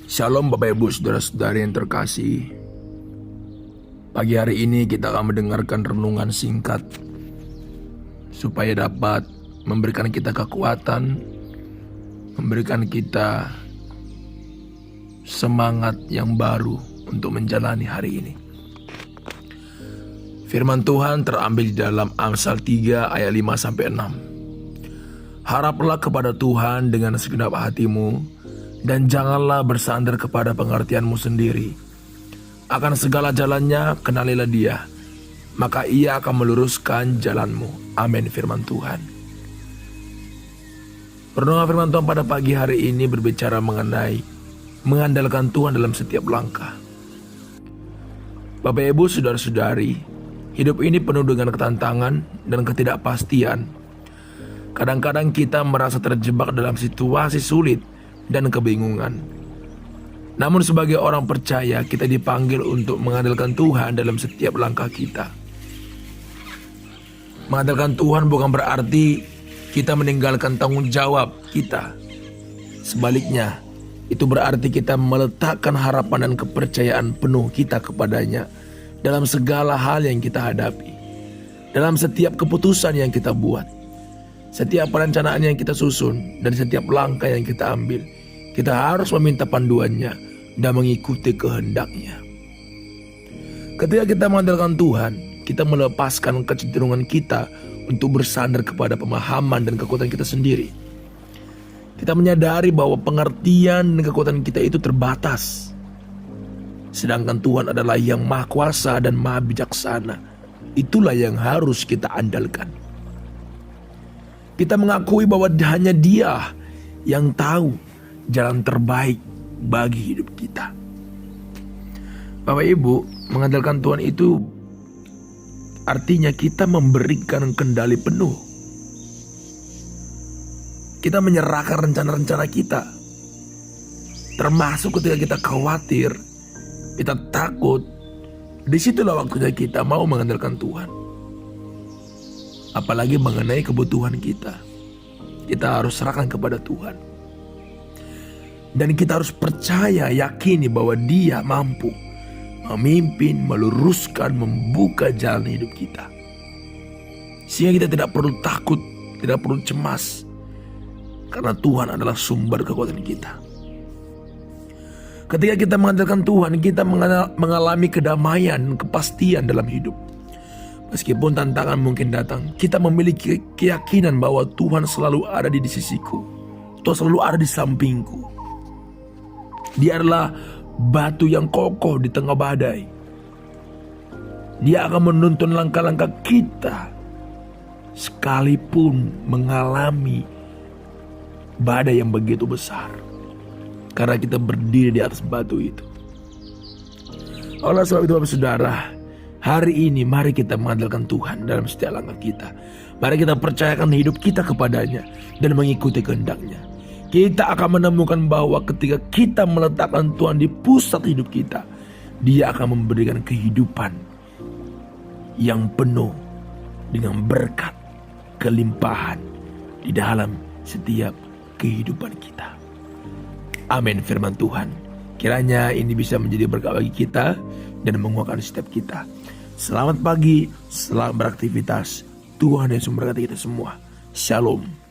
Shalom Bapak Ibu Saudara-saudari yang terkasih. Pagi hari ini kita akan mendengarkan renungan singkat supaya dapat memberikan kita kekuatan, memberikan kita semangat yang baru untuk menjalani hari ini. Firman Tuhan terambil di dalam Amsal 3 ayat 5-6. Haraplah kepada Tuhan dengan segenap hatimu, dan janganlah bersandar kepada pengertianmu sendiri. Akan segala jalannya kenalilah Dia, maka Ia akan meluruskan jalanmu. Amin. Firman Tuhan. Renungan firman Tuhan pada pagi hari ini berbicara mengenai mengandalkan Tuhan dalam setiap langkah. Bapak Ibu Saudara-saudari, hidup ini penuh dengan ketantangan dan ketidakpastian. Kadang-kadang kita merasa terjebak dalam situasi sulit dan kebingungan. Namun sebagai orang percaya, kita dipanggil untuk mengandalkan Tuhan dalam setiap langkah kita. Mengandalkan Tuhan bukan berarti kita meninggalkan tanggung jawab kita. Sebaliknya, itu berarti kita meletakkan harapan dan kepercayaan penuh kita kepadanya dalam segala hal yang kita hadapi, dalam setiap keputusan yang kita buat, setiap perencanaan yang kita susun, dan setiap langkah yang kita ambil. Kita harus meminta panduannya dan mengikuti kehendaknya. Ketika kita mengandalkan Tuhan, kita melepaskan kecenderungan kita untuk bersandar kepada pemahaman dan kekuatan kita sendiri. Kita menyadari bahwa pengertian dan kekuatan kita itu terbatas, sedangkan Tuhan adalah yang maha kuasa dan maha bijaksana. Itulah yang harus kita andalkan. Kita mengakui bahwa hanya Dia yang tahu jalan terbaik bagi hidup kita. Bapak Ibu, mengandalkan Tuhan itu artinya kita memberikan kendali penuh. Kita menyerahkan rencana-rencana kita, termasuk ketika kita khawatir, kita takut. Disitulah waktunya kita mau mengandalkan Tuhan. Apalagi mengenai kebutuhan kita, kita harus serahkan kepada Tuhan. Dan kita harus percaya, yakini bahwa Dia mampu memimpin, meluruskan, membuka jalan hidup kita. Sehingga kita tidak perlu takut, tidak perlu cemas, karena Tuhan adalah sumber kekuatan kita. Ketika kita mengandalkan Tuhan, kita mengalami kedamaian, kepastian dalam hidup. Meskipun tantangan mungkin datang, kita memiliki keyakinan bahwa Tuhan selalu ada di sisiku, Tuhan selalu ada di sampingku. Dia adalah batu yang kokoh di tengah badai. Dia akan menuntun langkah-langkah kita sekalipun mengalami badai yang begitu besar, karena kita berdiri di atas batu itu. Oleh sebab itu Bapak Saudara, hari ini mari kita mengandalkan Tuhan dalam setiap langkah kita. Mari kita percayakan hidup kita kepadanya dan mengikuti kehendaknya. Kita akan menemukan bahwa ketika kita meletakkan Tuhan di pusat hidup kita, Dia akan memberikan kehidupan yang penuh dengan berkat, kelimpahan di dalam setiap kehidupan kita. Amin. Firman Tuhan, kiranya ini bisa menjadi berkat bagi kita dan menguatkan setiap kita. Selamat pagi, selamat beraktivitas. Tuhan Yesus memberkati kita semua. Shalom.